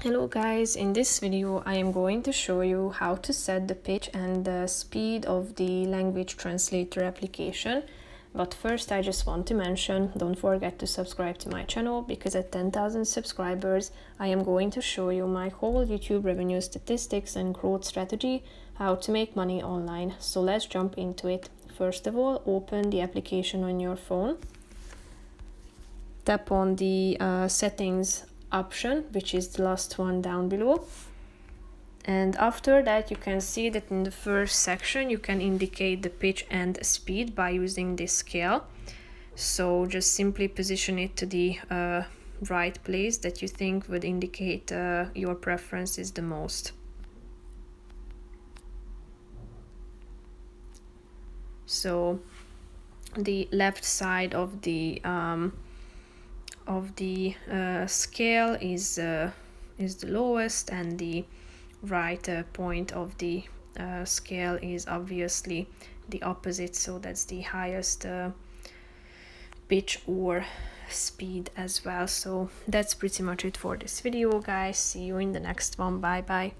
Hello guys, in this video I am going to show you how to set the pitch and the speed of the Language Translator application. But first I just want to mention, don't forget to subscribe to my channel, because at 10,000 subscribers I am going to show you my whole YouTube revenue statistics and growth strategy, how to make money online. So let's jump into it. First of all, open the application on your phone. Tap on the settings option, which is the last one down below, and after that you can see that in the first section you can indicate the pitch and speed by using this scale. So just simply position it to the right place that you think would indicate your preferences the most. So the left side of the scale is the lowest, and the right point of the scale is obviously the opposite, so that's the highest pitch or speed as well. So that's pretty much it for this video, guys. See you in the next one. Bye bye.